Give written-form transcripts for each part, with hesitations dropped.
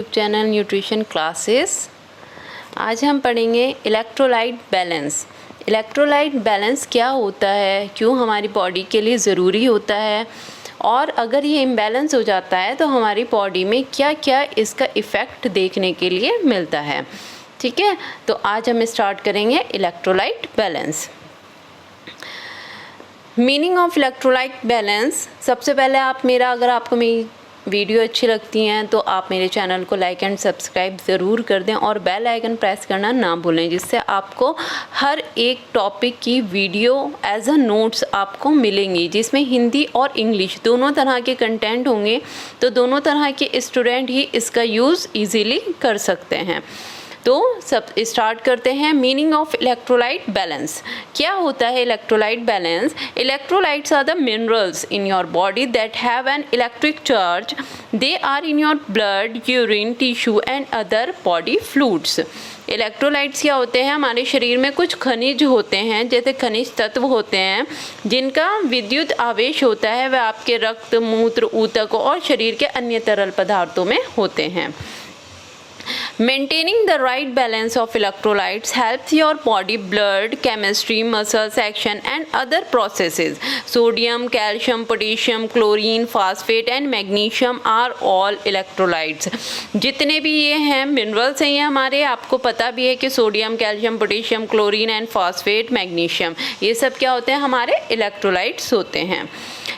YouTube channel nutrition classes. आज हम पढ़ेंगे इलेक्ट्रोलाइट बैलेंस। इलेक्ट्रोलाइट बैलेंस क्या होता है, क्यों हमारी बॉडी के लिए ज़रूरी होता है और अगर ये इम्बैलेंस हो जाता है तो हमारी बॉडी में क्या क्या इसका इफ़ेक्ट देखने के लिए मिलता है। ठीक है, तो आज हम स्टार्ट करेंगे electrolyte balance. Meaning of electrolyte balance. सबसे पहले अगर आपको मेरी वीडियो अच्छी लगती हैं तो आप मेरे चैनल को लाइक एंड सब्सक्राइब ज़रूर कर दें और बेल आइकन प्रेस करना ना भूलें, जिससे आपको हर एक टॉपिक की वीडियो एज अ नोट्स आपको मिलेंगी, जिसमें हिंदी और इंग्लिश दोनों तरह के कंटेंट होंगे। तो दोनों तरह के स्टूडेंट ही इसका यूज़ ईजीली कर सकते हैं। तो सब स्टार्ट करते हैं। Meaning of electrolyte balance. क्या होता है electrolyte balance? Electrolytes are the minerals in your body that have an electric charge. They are in your blood, urine, tissue and other body fluids. Electrolytes क्या होते हैं? हमारे शरीर में कुछ खनिज होते हैं, जैसे खनिज तत्व होते हैं जिनका विद्युत आवेश होता है, वह आपके रक्त, मूत्र, ऊतक और शरीर के अन्य तरल पदार्थों में होते हैं। Maintaining the right balance of electrolytes helps your body blood chemistry, muscles action and other processes. Sodium, calcium, potassium, chlorine, phosphate and magnesium are all electrolytes. जितने भी ये हैं मिनरल्स हैं, ये हमारे, आपको पता भी है कि sodium, calcium, potassium, chlorine and phosphate, magnesium, ये सब क्या होते हैं? हमारे इलेक्ट्रोलाइट्स होते हैं।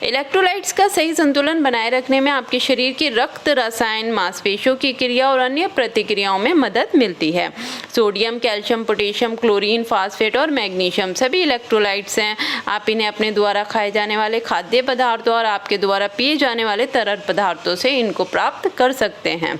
इलेक्ट्रोलाइट्स का सही संतुलन बनाए रखने में आपके शरीर की रक्त रसायन, मांसपेशियों की क्रिया और अन्य प्रतिक्रियाओं में मदद मिलती है। Sodium, calcium, potassium, chlorine, phosphate और मैग्नीशियम सभी इलेक्ट्रोलाइट्स हैं। आप इन्हें अपने द्वारा खाए जाने वाले खाद्य पदार्थों और आपके द्वारा पिए जाने वाले तरल पदार्थों से इनको प्राप्त कर सकते हैं।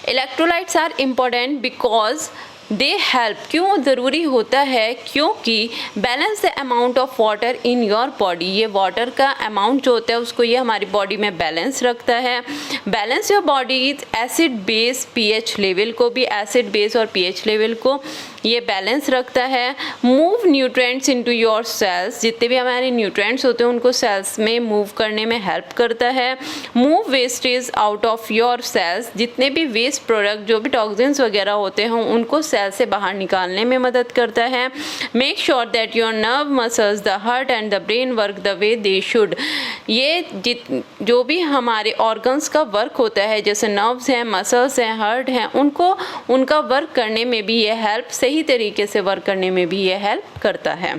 Electrolytes are important because they help. क्यों ज़रूरी होता है? क्योंकि balance the amount of water in your body. ये वाटर का अमाउंट जो होता है उसको ये हमारी बॉडी में बैलेंस रखता है। Balance your body is acid base pH level को भी, एसिड बेस और पीएच लेवल को ये बैलेंस रखता है। Move nutrients into your cells. जितने भी हमारे न्यूट्रिएंट्स होते हैं उनको सेल्स में मूव करने में हेल्प करता है। Move wastage out of your cells. जितने भी वेस्ट प्रोडक्ट, जो भी टॉक्सिन्स वगैरह होते हैं, उनको सेल से बाहर निकालने में मदद करता है। Make sure that your nerve, muscles, the heart and the brain work the way they should. ये जो भी हमारे ऑर्गन्स का वर्क होता है, जैसे नर्व्स हैं, मसल्स हैं, हार्ट हैं, उनका वर्क करने में भी ये हेल्प, सही तरीके से वर्क करने में भी ये हेल्प करता है।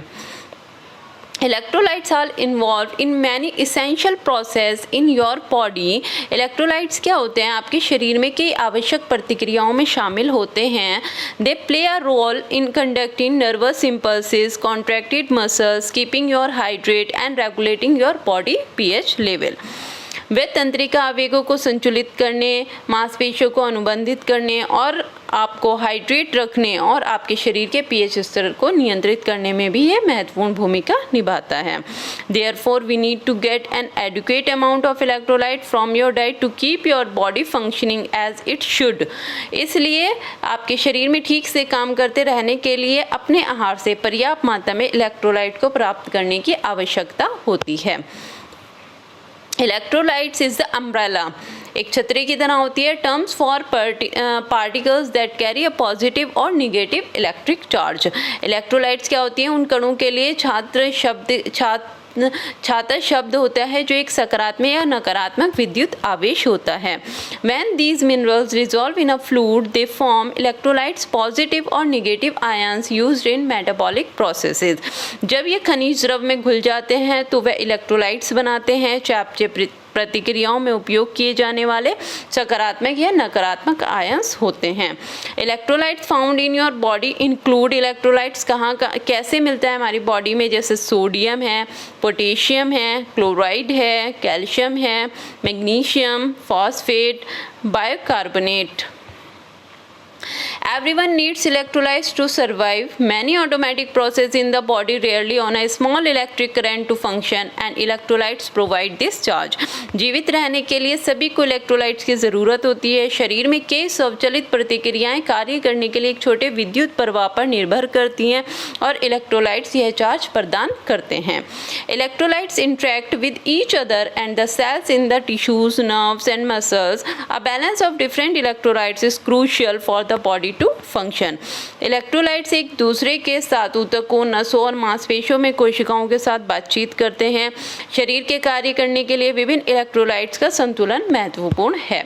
Electrolytes are involved in many essential process in your body. Electrolytes क्या होते हैं? आपके शरीर में कई आवश्यक प्रतिक्रियाओं में शामिल होते हैं। They play a role in conducting nervous impulses, contracted muscles, keeping your hydrate and regulating your body pH level. वे तंत्रिका आवेगों को संतुलित करने, मांसपेशियों को अनुबंधित करने और आपको हाइड्रेट रखने और आपके शरीर के पीएच स्तर को नियंत्रित करने में भी ये महत्वपूर्ण भूमिका निभाता है। Therefore, we need to get an adequate amount of electrolyte from your diet to keep your body functioning as it should. इसलिए आपके शरीर में ठीक से काम करते रहने के लिए अपने आहार से पर्याप्त मात्रा में इलेक्ट्रोलाइट को प्राप्त करने की आवश्यकता होती है। Electrolytes is the umbrella. एक छतरी की तरह होती है। Terms for particles that carry a positive और निगेटिव इलेक्ट्रिक चार्ज। इलेक्ट्रोलाइट्स क्या होती हैं? उन कणों के लिए छात्र शब्द होता है जो एक सकारात्मक या नकारात्मक विद्युत आवेश होता है। When these minerals dissolve in a fluid, they form electrolytes, positive और negative ions used in metabolic processes. जब ये खनिज द्रव में घुल जाते हैं तो वे इलेक्ट्रोलाइट्स बनाते हैं। चयापचय प्रतिक्रियाओं में उपयोग किए जाने वाले सकारात्मक या नकारात्मक आयंस होते हैं। Electrolytes found in your body include. Electrolytes कैसे मिलता है हमारी बॉडी में? जैसे सोडियम है, पोटेशियम है, क्लोराइड है, कैल्शियम है, magnesium, phosphate, bicarbonate. Everyone needs electrolytes to survive. Many automatic processes in the body rarely on a small electric current to function and electrolytes provide this charge. जीवित रहने के लिए सभी को इलेक्ट्रोलाइट्स की ज़रूरत होती है। शरीर में कई स्वचालित प्रतिक्रियाएं कार्य करने के लिए एक छोटे विद्युत प्रवाह पर निर्भर करती हैं और इलेक्ट्रोलाइट्स यह चार्ज प्रदान करते हैं। Electrolytes interact with each other and the cells in the tissues, nerves and muscles. A balance of different electrolytes is crucial for the body to function. Electrolytes एक दूसरे के साथ ऊतकों, नसों और मांसपेशियों में कोशिकाओं के साथ बातचीत करते हैं। शरीर के कार्य करने के लिए विभिन्न इलेक्ट्रोलाइट्स का संतुलन महत्वपूर्ण है।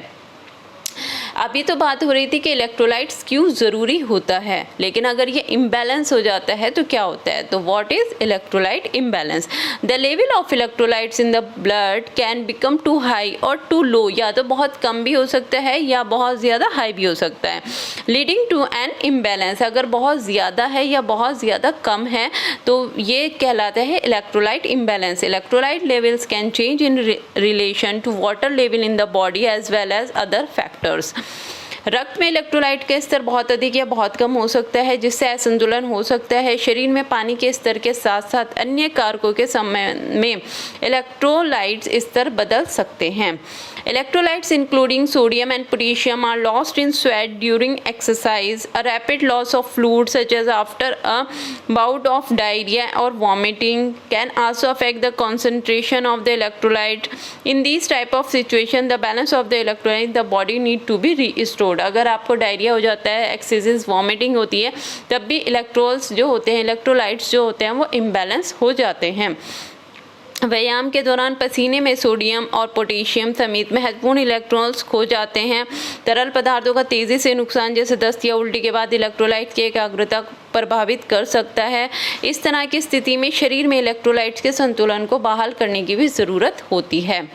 अभी तो बात हो रही थी कि इलेक्ट्रोलाइट्स क्यों ज़रूरी होता है, लेकिन अगर ये इम्बैलेंस हो जाता है तो क्या होता है। तो what is electrolyte imbalance? The level of electrolytes in the blood can become too high और टू लो, या तो बहुत कम भी हो सकता है या बहुत ज़्यादा हाई भी हो सकता है, लीडिंग टू एन इम्बैलेंस। अगर बहुत ज़्यादा है या बहुत ज़्यादा कम है तो ये कहलाता है electrolyte imbalance. Electrolyte levels can change in relation to water level in the body as well as other factors. रक्त में इलेक्ट्रोलाइट का स्तर बहुत अधिक या बहुत कम हो सकता है, जिससे असंतुलन हो सकता है। शरीर में पानी के स्तर के साथ साथ अन्य कारकों के समय में इलेक्ट्रोलाइट्स स्तर बदल सकते हैं। Electrolytes including sodium and potassium are lost in sweat during exercise. A rapid loss of fluid such as after a bout of diarrhea or vomiting can also affect the concentration of the electrolyte. In these type of situation, the balance of the electrolyte in the body need to be restored. अगर आपको diarrhoea हो जाता है, excessive vomiting होती है, तब भी इलेक्ट्रोल्स जो होते हैं, इलेक्ट्रोलाइट्स जो होते हैं वो इम्बैलेंस हो जाते हैं। व्यायाम के दौरान पसीने में सोडियम और पोटेशियम समेत महत्वपूर्ण इलेक्ट्रॉन्स खो जाते हैं। तरल पदार्थों का तेज़ी से नुकसान जैसे दस्त या उल्टी के बाद इलेक्ट्रोलाइट की एकाग्रता प्रभावित कर सकता है। इस तरह की स्थिति में शरीर में इलेक्ट्रोलाइट्स के संतुलन को बहाल करने की भी ज़रूरत होती है।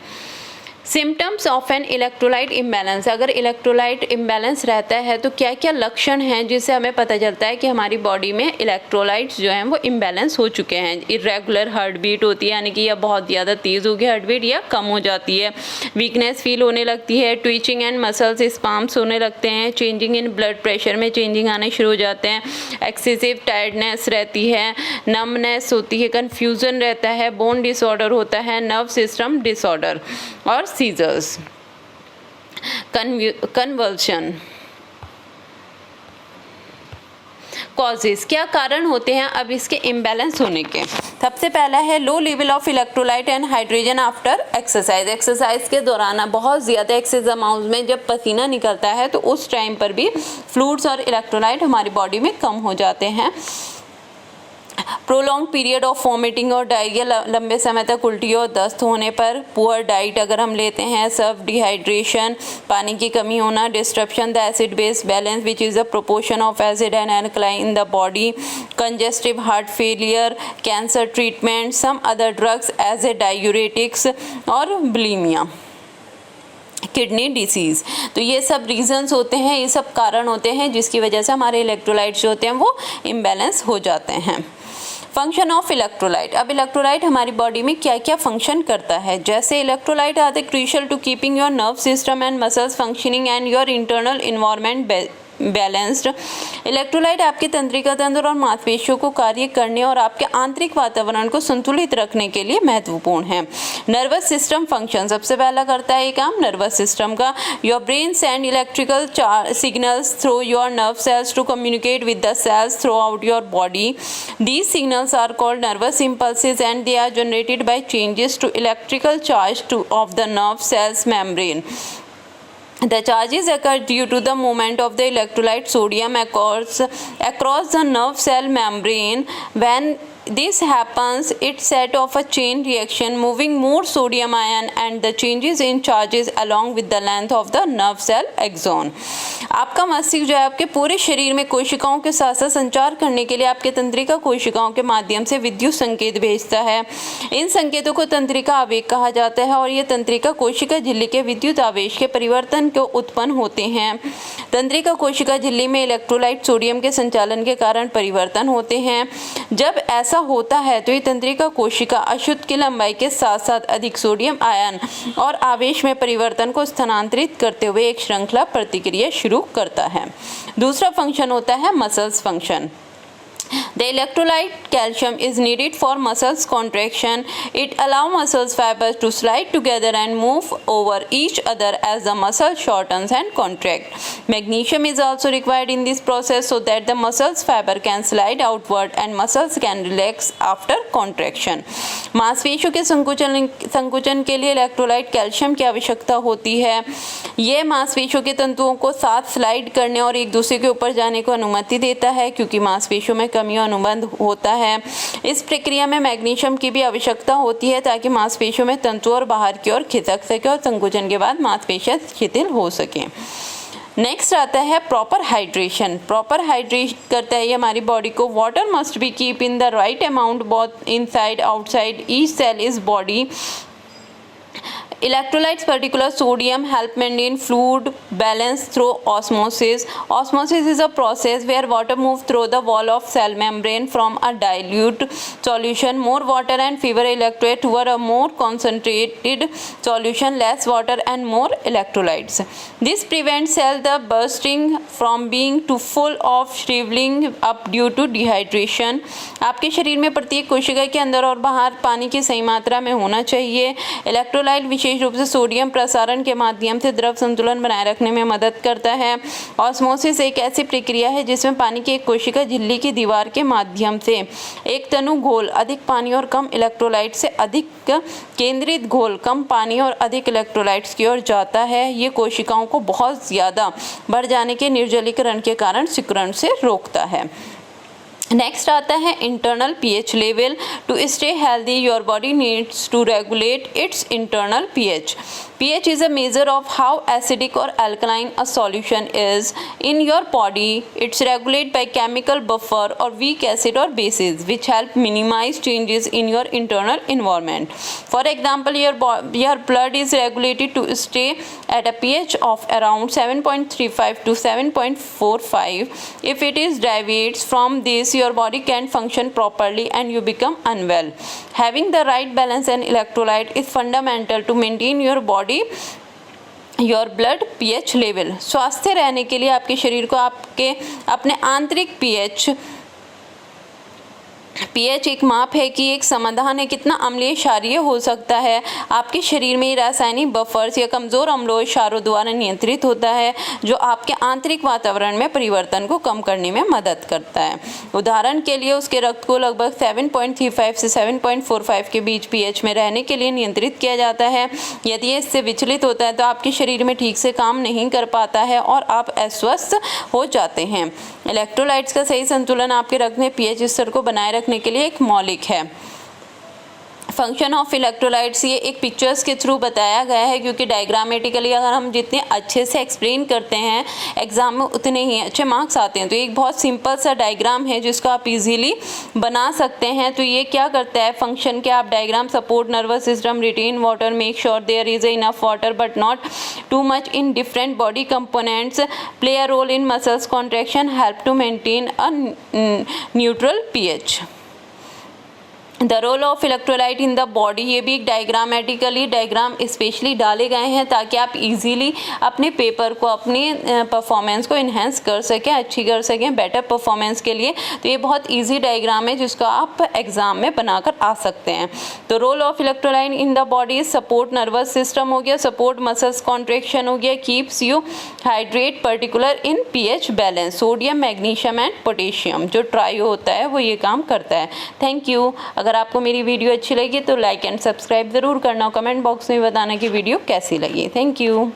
Symptoms of an electrolyte imbalance. अगर इलेक्ट्रोलाइट इम्बैलेंस रहता है तो क्या क्या लक्षण हैं जिससे हमें पता चलता है कि हमारी बॉडी में इलेक्ट्रोलाइट्स जो हैं वो इम्बैलेंस हो चुके हैं। इरेगुलर हार्ट बीट होती है, यानी कि यह बहुत ज़्यादा तेज़ होगी हार्ट बीट या कम हो जाती है। वीकनेस फील होने लगती है, ट्विचिंग एंड मसल्स स्पाम्स होने लगते हैं, चेंजिंग इन ब्लड प्रेशर में चेंजिंग आने शुरू हो जाते हैं, एक्सेसिव टायर्डनेस रहती है, नमनेस होती है, कन्फ्यूज़न रहता है, बोन डिसऑर्डर होता है, नर्व सिस्टम डिसऑर्डर और सीजर्स, कन्वल्शन। कॉजेज, क्या कारण होते हैं अब इसके इम्बैलेंस होने के। सबसे पहला है low level of electrolyte and hydrogen after exercise. Exercise के दौरान बहुत ज़्यादा एक्सेस अमाउंट में जब पसीना निकलता है तो उस टाइम पर भी फ्लूइड्स और इलेक्ट्रोलाइट हमारी बॉडी में कम हो जाते हैं। प्रोलॉन्ग पीरियड ऑफ वॉमिटिंग और डायरिया, लंबे समय तक उल्टी और दस्त होने पर। पुअर डाइट अगर हम लेते हैं, सब डिहाइड्रेशन, पानी की कमी होना, disruption the acid base balance which is the proportion of acid and alkaline in the body, congestive heart failure, cancer treatment, some other drugs as a diuretics और बुलिमिया, किडनी डिसीज़। तो ये सब reasons होते हैं, ये सब कारण होते हैं जिसकी वजह से हमारे इलेक्ट्रोलाइट्स जो होते हैं वो इम्बैलेंस हो जाते हैं। Function of electrolyte. अब इलेक्ट्रोलाइट हमारी बॉडी में क्या क्या फंक्शन करता है। जैसे electrolyte are crucial to keeping your nerve system and muscles functioning and your internal environment balanced. Electrolyte आपके तंत्रिका तंत्र और मांसपेशियों को कार्य करने और आपके आंतरिक वातावरण को संतुलित रखने के लिए महत्वपूर्ण है। नर्वस सिस्टम फंक्शन, सबसे पहला करता है ये काम नर्वस सिस्टम का। Your brain send electrical signals through your nerve cells to communicate with the cells throughout your body. These signals are called nervous impulses and they are generated by changes to electrical charge of the nerve cells membrane. The charges occur due to the movement of the electrolyte sodium across the nerve cell membrane. When this happens, it set off a chain reaction moving more sodium ion and the changes in charges along with the length of the nerve cell axon. आपका मस्तिष्क जो है आपके पूरे शरीर में कोशिकाओं के साथ साथ संचार करने के लिए आपके तंत्रिका कोशिकाओं के माध्यम से विद्युत संकेत भेजता है। इन संकेतों को तंत्रिका आवेग कहा जाता है और ये तंत्रिका कोशिका झिल्ली के विद्युत आवेश के परिवर्तन को उत्पन्न होते हैं। तंत्रिका कोशिका झिल्ली में इलेक्ट्रोलाइट सोडियम के संचालन के कारण परिवर्तन होते हैं। जब ऐसा होता है तो ये तंत्रिका कोशिका अशुद्ध की लंबाई के साथ साथ अधिक सोडियम आयन और आवेश में परिवर्तन को स्थानांतरित करते हुए एक श्रृंखला प्रतिक्रिया शुरू करता है। दूसरा फंक्शन होता है muscles function. The electrolyte calcium is needed for muscles contraction. It allows muscles fibers to slide together and move over each other as the muscle shortens and contract. Magnesium is also required in this process so that the muscles fiber can slide outward and muscles can relax after contraction. मांसपेशियों के संकुचन के लिए electrolyte calcium की आवश्यकता होती है। ये मांसपेशियों के तंतुओं को साथ स्लाइड करने और एक दूसरे के ऊपर जाने को अनुमति देता है, क्योंकि मांसपेशियों में कमी और अनुबंध होता है। इस प्रक्रिया में मैग्नीशियम की भी आवश्यकता होती है ताकि मांसपेशियों में तंतु और बाहर की ओर खिसक सके और संकुचन के बाद मांसपेशियां शिथिल हो सकें। नेक्स्ट आता है प्रॉपर हाइड्रेशन। प्रॉपर हाइड्रेट करता है ये हमारी बॉडी को। Water must be keep in the right amount both inside outside each cell is body. Electrolytes, particular sodium, help maintain fluid balance through osmosis. Osmosis is a process where water moves through the wall of cell membrane from a dilute solution, more water and fewer electrolytes, toward a more concentrated solution, less water and more electrolytes. This prevents cell the bursting from being too full of shriveling up due to dehydration. आपके शरीर में प्रत्येक कोशिका के अंदर और बाहर पानी की सही मात्रा में होना चाहिए। इलेक्ट्रोलाइट विशेष रूप से सोडियम प्रसारण के माध्यम से द्रव संतुलन बनाए रखने में मदद करता है। ऑस्मोसिस एक ऐसी प्रक्रिया है जिसमें पानी की एक कोशिका झिल्ली की दीवार के माध्यम से एक तनु घोल अधिक पानी और कम इलेक्ट्रोलाइट से अधिक केंद्रित घोल कम पानी और अधिक इलेक्ट्रोलाइट्स की ओर जाता है। ये कोशिकाओं को बहुत ज़्यादा बढ़ जाने के निर्जलीकरण के कारण सिकुड़न से रोकता है। नेक्स्ट आता है internal pH level. To stay healthy your body needs to regulate its internal pH. pH is a measure of how acidic or alkaline a solution is in your body. It's regulated by chemical buffer or weak acid or bases which help minimize changes in your internal environment. For example, your blood is regulated to stay at a pH of around 7.35 to 7.45. If it is deviates from this, your body can't function properly and you become unwell. Having the right balance and electrolyte is fundamental to maintain your body your blood pH level. स्वस्थ रहने के लिए आपके शरीर को अपने आंतरिक pH एक माप है कि एक समाधान है कितना अम्लीय क्षारीय हो सकता है। आपके शरीर में रासायनिक बफर्स या कमज़ोर अम्लों और क्षारों द्वारा नियंत्रित होता है, जो आपके आंतरिक वातावरण में परिवर्तन को कम करने में मदद करता है। उदाहरण के लिए उसके रक्त को लगभग 7.35 से 7.45 के बीच पीएच में रहने के लिए नियंत्रित किया जाता है। यदि इससे विचलित होता है तो आपके शरीर में ठीक से काम नहीं कर पाता है और आप अस्वस्थ हो जाते हैं। इलेक्ट्रोलाइट्स का सही संतुलन आपके रक्त में पीएच स्तर को बनाए रखने के लिए एक मौलिक है। फंक्शन ऑफ इलेक्ट्रोलाइट्स ये एक पिक्चर्स के थ्रू बताया गया है, क्योंकि डायग्रामेटिकली अगर हम जितने अच्छे से एक्सप्लेन करते हैं एग्जाम में उतने ही अच्छे मार्क्स आते हैं। तो एक बहुत सिंपल सा डायग्राम है जिसको आप इजीली बना सकते हैं। तो ये क्या करता है फंक्शन के आप diagram support nervous system, retain water, make sure there is enough water but not too much in different body components, play a role in muscles contraction, help to maintain a neutral pH. The role of electrolyte in the body, ये भी एक diagram specially डाले गए हैं ताकि आप easily अपने paper को, अपनी परफॉर्मेंस को इन्हेंस कर सकें, अच्छी कर सकें बेटर परफॉर्मेंस के लिए। तो ये बहुत इजी डायग्राम है जिसको आप एग्जाम में बनाकर आ सकते हैं। तो role of electrolyte in the body, support nervous system हो गया, सपोर्ट मसल्स कॉन्ट्रैक्शन हो गया, keeps you hydrate particular in pH balance, sodium, magnesium and potassium जो ट्रायो होता है वो ये काम करता है। Thank you. अगर आपको मेरी वीडियो अच्छी लगी तो लाइक एंड सब्सक्राइब ज़रूर करना और कमेंट बॉक्स में बताना कि वीडियो कैसी लगी। Thank you.